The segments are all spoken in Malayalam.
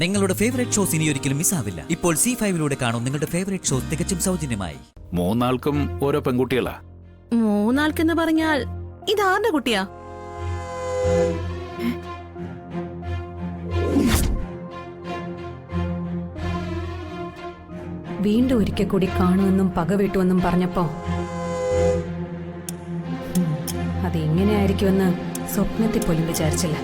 നിങ്ങളുടെ ഫേവറേറ്റ് ഷോസ് ഇനി ഒരിക്കലും മിസ്സാവില്ല. ഇപ്പോൾ C5 കാണും നിങ്ങളുടെ ഫേവറേറ്റ് ഷോസ് തികച്ചും സൗജന്യമായി. മൂന്നാൾക്കും ഓരോ പെൺകുട്ടികളാ. മൂന്നാൾക്കെന്ന് പറഞ്ഞാൽ ഇതാരുടെ കുട്ടിയാ? വീണ്ടും ഒരിക്കൽ കൂടി കാണുമെന്നും പകവീട്ടുമെന്നും പറഞ്ഞപ്പോ അതെങ്ങനെയായിരിക്കുമെന്ന് സ്വപ്നത്തിൽ പോലും വിചാരിച്ചില്ല.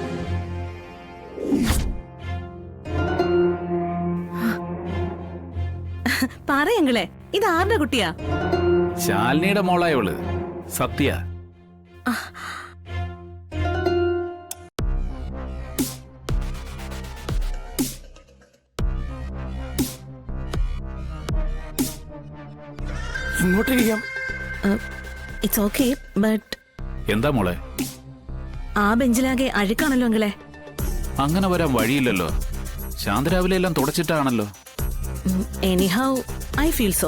പറയങ്ങളെ, ഇതാരുടെ കുട്ടിയാ? ശാലിനിയുടെ മോളായവള് സത്യ. ഇങ്ങോട്ടിരിക്കാം. ഇറ്റ്സ് ഓക്കെ, ബട്ട് എന്താ മോളെ? ആ ബെഞ്ചിലാകെ അഴുക്കാണല്ലോ അങ്ങളെ. അങ്ങനെ വരാൻ വഴിയില്ലല്ലോ. ശാന്ത രാവിലെ എല്ലാം തുടച്ചിട്ടാണല്ലോ. Anyhow I feel so.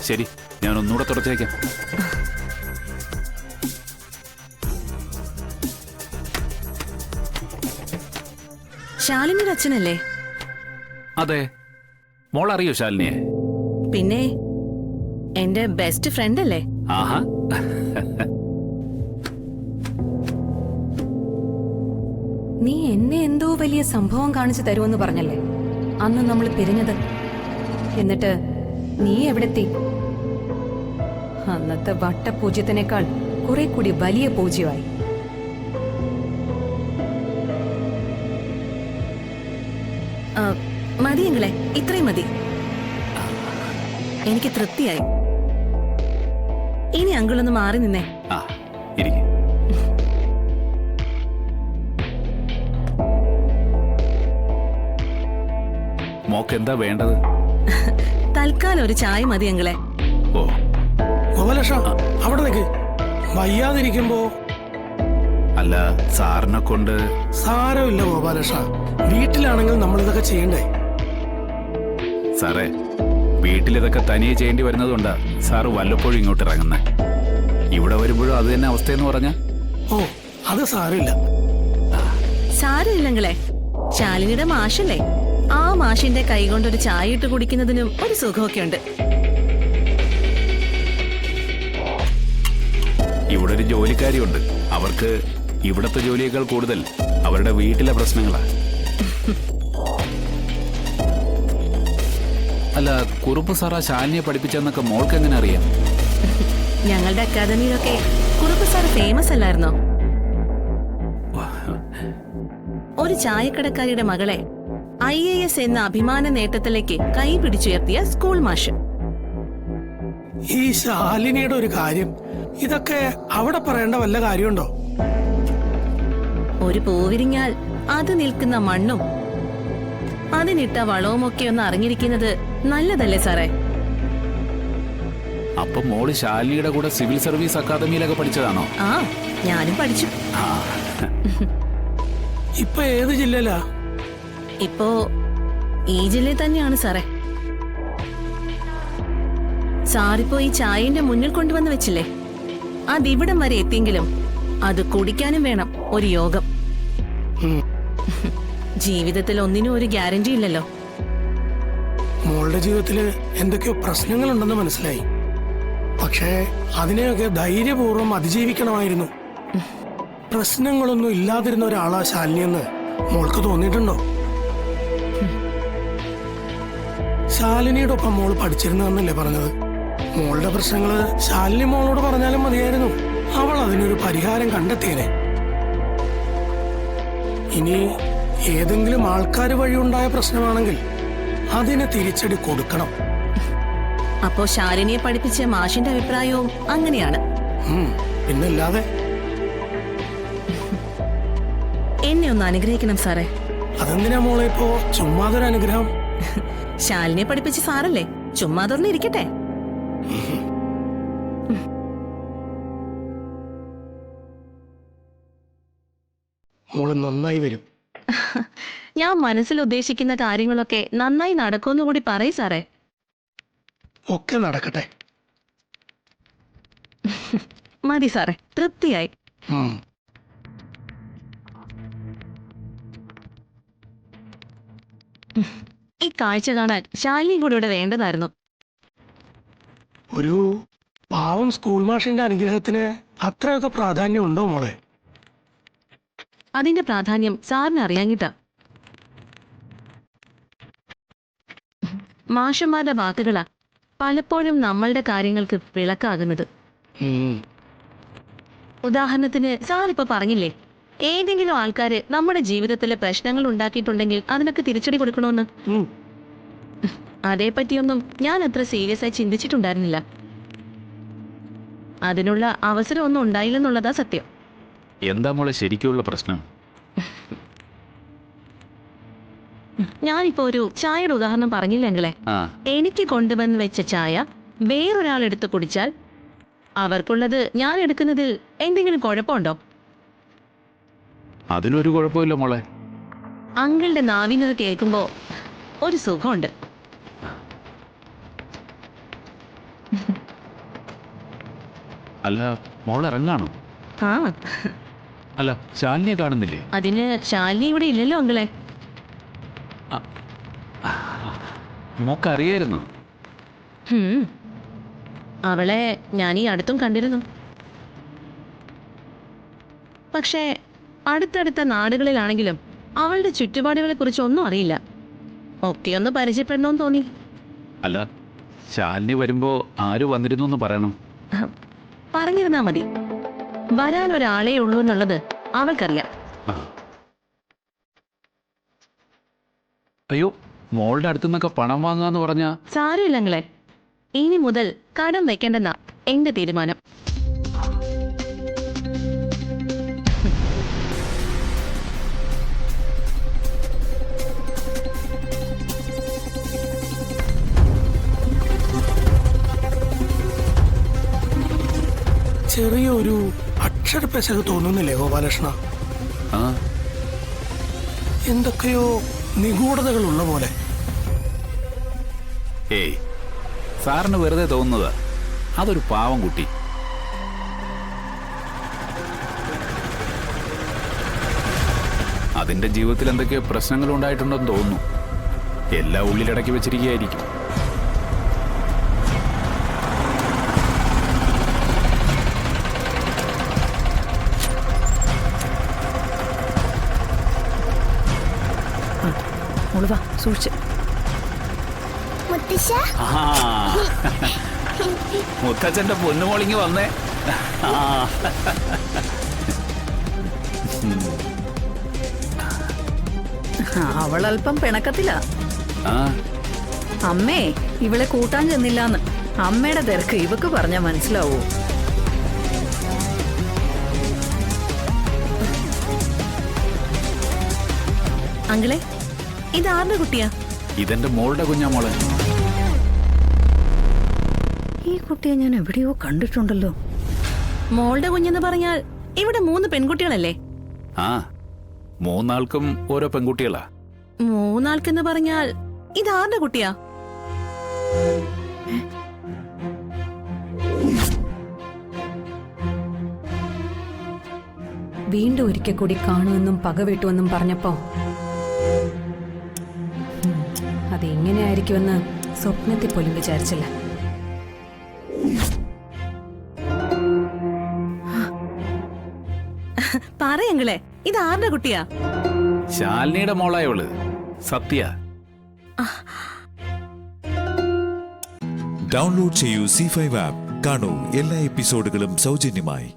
ശരി, ഞാൻ ഒന്നുകൂടെ തുടച്ചേക്കാം. ശാലിനിയുടെ അച്ഛനല്ലേ? അതെ. മോൾ അറിയോ ശാലിനിയെ? പിന്നെ എന്റെ ബെസ്റ്റ് ഫ്രണ്ട് അല്ലേ? ആഹാ. നീ എന്നെ എന്തോ വലിയ സംഭവം കാണിച്ചു തരുമെന്ന് പറഞ്ഞല്ലേ അന്ന് നമ്മൾ പിരിഞ്ഞത്. എന്നിട്ട് നീ എവിടെത്തി? അന്നത്തെ വട്ടപൂജ്യത്തിനേക്കാൾ കുറെ കൂടി വലിയ പൂജ്യമായി. മതിയെങ്കിലേ, ഇത്രയും മതി. എനിക്ക് തൃപ്തിയായി. ഇനി അങ്കിളൊന്ന് മാറി നിന്നേ. ആ, ഇരിക്ക്. മോക്ക് എന്താ വേണ്ടത്? തൽക്കാലം ഒരു ചായ മതി അങ്കിളെ. ഓ, ഗോപാലകൃഷ്ണ, അവിടെ നിൽക്ക്. വയ്യാതിരിക്കുമ്പോ അല്ല, സാറിനെ കൊണ്ട്. സാരമില്ല ഗോപാലകൃഷ്ണ, വീട്ടിലാണെങ്കിൽ നമ്മൾ ഇതൊക്കെ ചെയ്യണ്ടേ? സാറേ, വീട്ടിലിതൊക്കെ തനിയെ ചെയ്യേണ്ടി വരുന്നതുകൊണ്ടാ സാറ് വല്ലപ്പോഴും ഇങ്ങോട്ട് ഇറങ്ങുന്നത്. ഇവിടെ വരുമ്പോഴും അത് തന്നെ അവസ്ഥയെന്ന് പറഞ്ഞ. ഓ, അത് സാരമില്ല. സാരമില്ലെങ്കിലേ, ശാലിനിയുടെ മാഷല്ലേ, ആ മാഷിന്റെ കൈ കൊണ്ടൊരു ചായ ഇട്ട് കുടിക്കുന്നതിനും ഒരു സുഖമൊക്കെ ഉണ്ട്. ഇവിടെ ഒരു ജോലിക്കാരിയുണ്ട്. അവർക്ക് ഇവിടത്തെ ജോലിയേക്കാൾ കൂടുതൽ അവരുടെ വീട്ടിലെ പ്രശ്നങ്ങളാ. അല്ല, കുറുപ്പ് സാറാ ശാലിനിയെ പഠിപ്പിച്ചെന്നൊക്കെ മോൾക്ക് എങ്ങനെ അറിയാം? ഞങ്ങളുടെ അക്കാദമിയിലൊക്കെ കുറുപ്പ് സാർ ഫേമസ് അല്ലായിരുന്നോ? ഒരു ചായക്കടക്കാരിയുടെ മകളെ IAS എന്ന അഭിമാന നേട്ടത്തിലേക്ക് കൈ പിടിച്ചുയർത്തിയ സ്കൂൾ മാഷ്. ഈ ശാലിനിയുടെ ഒരു കാര്യം, ഇതൊക്കെ അവിടെ പറയേണ്ട വല്ല കാര്യമുണ്ടോ? ഒരു പൂവിരിഞ്ഞാൽ അത് നിൽക്കുന്ന മണ്ണും അതിനിട്ട വളവുമൊക്കെ ഒന്ന് അറിഞ്ഞിരിക്കുന്നത് നല്ലതല്ലേ സാറേ? അപ്പൊ മോള് ശാലിനിയുടെ കൂടെ സിവിൽ സർവീസ് അക്കാദമിയിലൊക്കെ പഠിച്ചതാണോ? ആ, ഞാനും പഠിച്ചു. ഇപ്പൊ ഏത് ജില്ലയിലാ? ഇപ്പോ ഈ ജില്ലയിൽ തന്നെയാണ് സാറേ. സാറിപ്പോ ഈ ചായന്റെ മുന്നിൽ കൊണ്ടുവന്ന് വെച്ചില്ലേ, അതിവിടം വരെ എത്തിയെങ്കിലും അത് കുടിക്കാനും വേണം ഒരു യോഗം. ജീവിതത്തിൽ ഒന്നിനും ഒരു ഗ്യാരണ്ടി ഇല്ലല്ലോ. മോളുടെ ജീവിതത്തില് എന്തൊക്കെയോ പ്രശ്നങ്ങളുണ്ടെന്ന് മനസ്സിലായി. പക്ഷേ അതിനെയൊക്കെ ധൈര്യപൂർവ്വം അതിജീവിക്കണമായിരുന്നു. പ്രശ്നങ്ങളൊന്നും ഇല്ലാതിരുന്ന ഒരാളാ ശാലിനിയെന്ന് മോൾക്ക് തോന്നിയിട്ടുണ്ടോ? ശാലിനിയുടെ ഒപ്പം മോള് പഠിച്ചിരുന്നതെന്നല്ലേ പറഞ്ഞത്? മോളുടെ പ്രശ്നങ്ങള് ശാലിനി മോളോട് പറഞ്ഞാലും മതിയായിരുന്നു. അവൾ അതിനൊരു പരിഹാരം കണ്ടെത്തിയേനെ. ഇനി ഏതെങ്കിലും ആൾക്കാർ വഴി ഉണ്ടായ പ്രശ്നമാണെങ്കിൽ അതിന് തിരിച്ചടി കൊടുക്കണം. അപ്പോ ശാലിനിയെ പഠിപ്പിച്ച മാഷിന്റെ അഭിപ്രായവും അങ്ങനെയാണ്. പിന്നല്ലാതെ. എന്നെ ഒന്ന് അനുഗ്രഹിക്കണം സാറേ. അതെന്തിനാ മോളെ ഇപ്പോ ചുമ്മാതൊരു അനുഗ്രഹം? ശാലിനിയെ പഠിപ്പിച്ച സാറല്ലേ, ചുമ്മാ തുറന്നിരിക്കട്ടെ. മോള് നന്നായി വരും. ഞാൻ മനസ്സിൽ ഉദ്ദേശിക്കുന്ന കാര്യങ്ങളൊക്കെ നന്നായി നടക്കുമെന്ന് കൂടി പറയ് സാറേ. ഒക്കെ നടക്കട്ടെ. മതി സാറേ, തൃപ്തിയായി. ഈ കാഴ്ച കാണാൻ ശാലിനിയും കൂടെ ഇവിടെ വേണ്ടതായിരുന്നു. ഒരു പാവം സ്കൂൾ മാഷിന്റെ അനുഗ്രഹത്തിന് അത്രയൊക്കെ പ്രാധാന്യം ഉണ്ടോ മോളെ? അതിന്റെ പ്രാധാന്യം സാറിന് അറിയാഞ്ഞിട്ടാ. മാഷന്മാരുടെ വാക്കുകളാ പലപ്പോഴും നമ്മളുടെ കാര്യങ്ങൾക്ക് വിളക്കാകുന്നത്. ഉദാഹരണത്തിന് സാർ ഇപ്പൊ പറഞ്ഞില്ലേ, ഏതെങ്കിലും ആൾക്കാര് നമ്മുടെ ജീവിതത്തിലെ പ്രശ്നങ്ങൾ ഉണ്ടാക്കിയിട്ടുണ്ടെങ്കിൽ അതിനൊക്കെ തിരിച്ചടി കൊടുക്കണമെന്ന്. അതേപ്പറ്റിയൊന്നും ഞാൻ അത്ര സീരിയസ് ആയി ചിന്തിച്ചിട്ടുണ്ടായിരുന്നില്ല. അതിനുള്ള അവസരമൊന്നും ഉണ്ടായില്ലെന്നുള്ളതാ സത്യം. എന്താ മോളെ ശരിക്കുള്ള പ്രശ്നം? ഞാനിപ്പോ ഒരു ചായയുടെ ഉദാഹരണം പറഞ്ഞില്ലെങ്കിലേ, എനിക്ക് കൊണ്ടുവന്ന് വെച്ച ചായ വേറൊരാളെടുത്ത് കുടിച്ചാൽ അവർക്കുള്ളത് ഞാൻ എടുക്കുന്നതിൽ എന്തെങ്കിലും കുഴപ്പമുണ്ടോ? അതിലൊരു കുഴപ്പമില്ല മോളെ. അങ്കിളുടെ നാവിനത് കേൾക്കുമ്പോ ഒരു സുഖമുണ്ട്. അല്ല മോൾ ഇറങ്ങാണോ? ആ, അല്ല ശാലിനിയെ കാണുന്നില്ലേ? അതിന് ശാലിനി ഇവിടെ ഇല്ലല്ലോ അങ്കിളെ. മോക്കറിയായിരുന്നു? അവളെ ഞാൻ ഈ അടുത്തും കണ്ടിരുന്നു. പക്ഷേ അടുത്തടുത്ത നാടുകളിലാണെങ്കിലും അവളുടെ ചുറ്റുപാടുകളെ കുറിച്ച് ഒന്നും അറിയില്ല. ഒക്കെയൊന്ന് പരിചയപ്പെടണമെന്ന് തോന്നി. അല്ല ശാലിനി വരുമ്പോ ആര് വന്നിരുന്നു എന്ന് പറയണം. പറഞ്ഞിരുന്നാ മതി. വരാൻ ഒരാളേ ഉള്ളൂ എന്നുള്ളത് അവൾക്കറിയാം. അയ്യോ, മോളുടെ അടുത്തുനിന്നൊക്കെ പണം വാങ്ങാന്ന് പറഞ്ഞാ? സാരമില്ലങ്ങളെ, ഇനി മുതൽ കടം വെക്കേണ്ടെന്നാ എന്റെ തീരുമാനം. ചെറിയൊരു അക്ഷരപ്പെശക് തോന്നുന്നില്ലേ ഗോപാലകൃഷ്ണ? എന്തൊക്കെയോ നിഗൂഢതകളുള്ള പോലെ. ഏയ്, സാറിന് വെറുതെ തോന്നുന്നതാ. അതൊരു പാവം കുട്ടി. അതിന്റെ ജീവിതത്തിൽ എന്തൊക്കെയോ പ്രശ്നങ്ങൾ ഉണ്ടായിട്ടുണ്ടെന്ന് തോന്നുന്നു. എല്ലാം ഉള്ളിലടക്കി വെച്ചിരിക്കുകയായിരിക്കും. സൂക്ഷിച്ച്. മുത്തച്ഛന്റെ പൊന്നുമോളിങ്ങി വന്നേ. അവളല്പം പിണക്കത്തില. അമ്മേ ഇവളെ കൂട്ടാൻ ചെന്നില്ലാന്ന്. അമ്മയുടെ തിരക്ക് ഇവക്ക് പറഞ്ഞാ മനസ്സിലാവൂ. അങ്കിളെ, ഇതാരുടെ കുട്ടിയാ? ഇതെന്റെ മോളുടെ കുഞ്ഞാ മോളെ. ഈ കുട്ടിയെ ഞാൻ എവിടെയോ കണ്ടിട്ടുണ്ടല്ലോ. മോളുടെ കുഞ്ഞെന്ന് പറഞ്ഞാൽ ഇവിടെ 3 പെൺകുട്ടികളല്ലേ? ആ, 3 ആൾക്കും ഓരോ പെൺകുട്ടികളാ. 3 ആൾക്കെന്ന് പറഞ്ഞാൽ ഇതാരുടെ കുട്ടിയാ? വീണ്ടും ഒരിക്കൽ കൂടി കാണുമെന്നും പകവീട്ടുമെന്നും പറഞ്ഞപ്പോ അതെങ്ങനെയായിരിക്കുമെന്ന് സ്വപ്നത്തിൽ പോലും വിചാരിച്ചില്ല. പറയങ്ങളെ, ഇതാരുടെ കുട്ടിയാ? ശാലിനിയുടെ മോളായവള് സത്യ. ഡൗൺലോഡ് ചെയ്യൂ C5 ആപ്പ്. കാണൂ എല്ലാ എപ്പിസോഡുകളും സൗജന്യമായി.